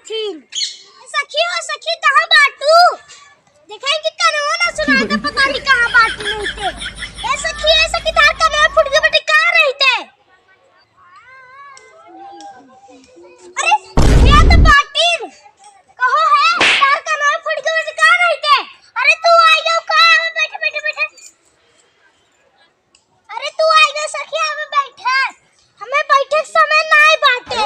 बाथिन। सखी हो सखी कहाँ बाटू? दिखाई कि कनवा ना सुना के पता नहीं कहाँ बाटू रहते। ए सखी तार कनवा फुट गए बेटे कहाँ रहते? अरे ये तो बाटिन कहो है तार कनवा फुट गए बेटे कहाँ रहते? अरे तू आई गयो कहाँ? बैठे बैठे बैठे। अरे तू आई गयो सखी हमें बैठे। हमें बैठे समय ना ही बाटे।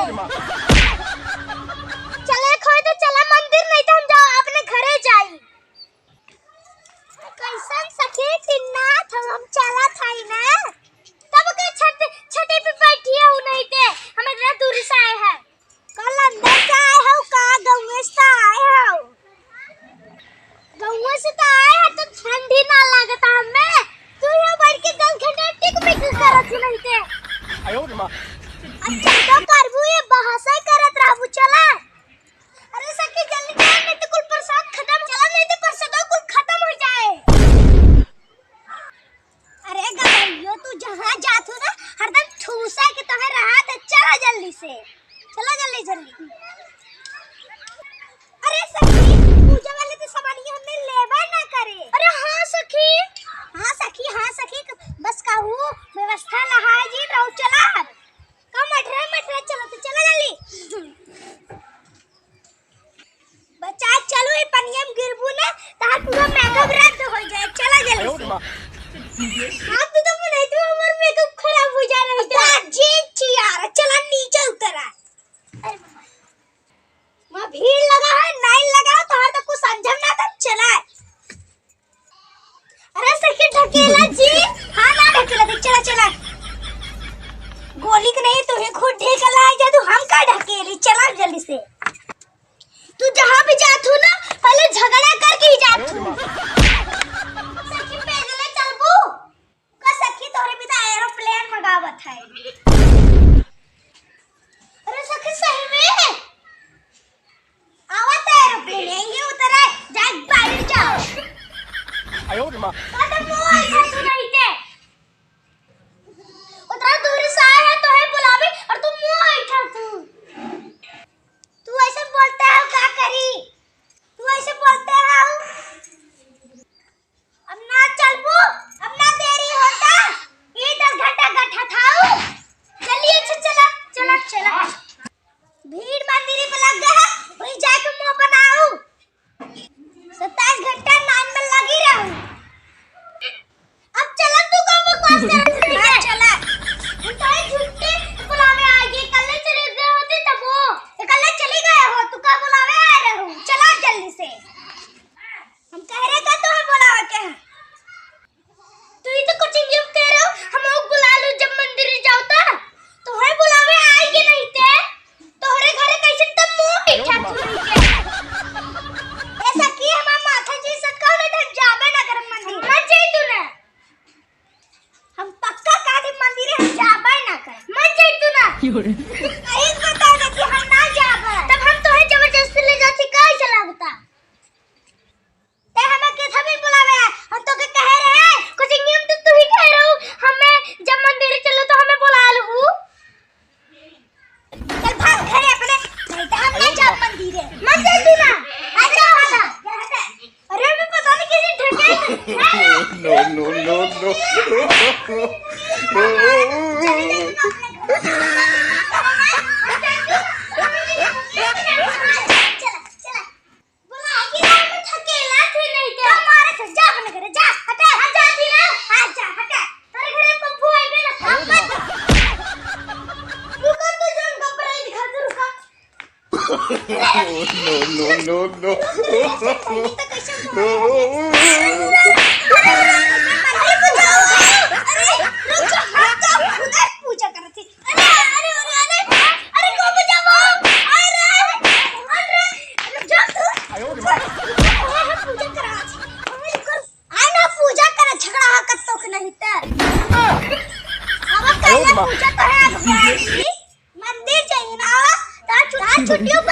चले खोए तो चला मंदिर नहीं तो हम जाओ अपने घरे जाई। कैसन सखी टिन्ना हम चला था ही ना तब के छते पे बैठी है नहीं थे हमें इतना दूर से आए हैं। कल अंदर से आए हो का गांव से आए हो? गांव से तो आए हैं तो ठंडी ना लगता हमें। तू यहाँ बैठ के 10 घंटे टिक पिक करत नहीं थे। आयो रे मां अच्छा तो करबू ये बहसा करत रहबू चला। अरे सखी जल्दी चल नहीं तो कुल प्रसाद खत्म चला नहीं तो प्रसाद कुल खत्म हो जाए। अरे गबरियो तू जहां जात हो ना हरदम ठूसा के तोहे रहा तो चला जल्दी से चला जल्दी। अरे सखी पूजा वाले तो सामान हमने लेवा ना करे। अरे हाँ सखी बस कहू व्यवस्था लहाए जी रहो चला कम मटरा चलो तो चला जल्दी। बच्चा चलो ये पनियम गिरबू ना तार पूरा मेकअप रद्द हो जाए चला जल्दी। आप तो नहीं तो हमारा मेकअप खराब हो जा रहा है। जी यार चला नीचे उतरा। वहाँ भीड़ लगा है नहीं लगा तो हर तक कुछ समझम ना तब चला। अरे सखी ढकेला जी हाँ ना ढकेला दे चला गोली के नहीं तुम्हें खुद ढकेला है जादू हम का ढकेली चला जल्दी से। तू जहाँ भी जात हो ना पहले झगड़ा करके ही जात हो। सखी पैदल चलबू का सखी तोरे पिता एरोप्लेन मंगावत है। अरे सखी सही में आवत है एरोप्लेन ये उतरा जा बाहर जाओ। आयो रे मां अरे मोय तू नहीं थे उतना दूर से आए हैं तो है बुलावे और तुम मुंह ऐठा तू ऐसे बोलता है क्या करी? तू ऐसे बोलता है अब ना चलबू अब ना देरी होता ये 10 घंटा गठा था चलिए चला भीड़ मंदिर पे लग गया है वही जाके मुंह बनाओ 27 घंटा लाइन में लगी रहूं। अब चला तू का बकवास कर रही है चला उठाए झूठे बुलावे आ गए कल चले गए होते तब वो कल चले गए हो तू का बुलावे आ रहे हो चला जल्दी से। हम कह रहे का तो है बुलावे के तू ही तो कोचिंग गिफ्ट कह रहे हो हम लोग बुला लो जब मंदिर जाओ तो है बुलावे आएगी नहीं थे तोहरे घरे कैसे तब मुंह बैठा तू ऐसा की हम माथा जी सटका ले तो जाबे ना कर मंदिर मत जाई तू ना हम पक्का कादी मंदिर हम जाबे ना कर मत जाई तू ना एक बता दे कि हम ना जाबे तब हम तोहे जबरदस्ती ले जाती काहे चला बता ते हमें के थभी बुलावे हम तो के कह रहे हैं कुछ नियम तो तू ही कह रहे हो हमें जब मंदिर चलो तो हमें बुला लो चल भाग घरे अपने नहीं तो हम ना जाओ मंदिर मत जाई तू ना आ जाओ वाला अरे मैं पता नहीं किसी ढके मंदिर चाहिए ना छुट्टियों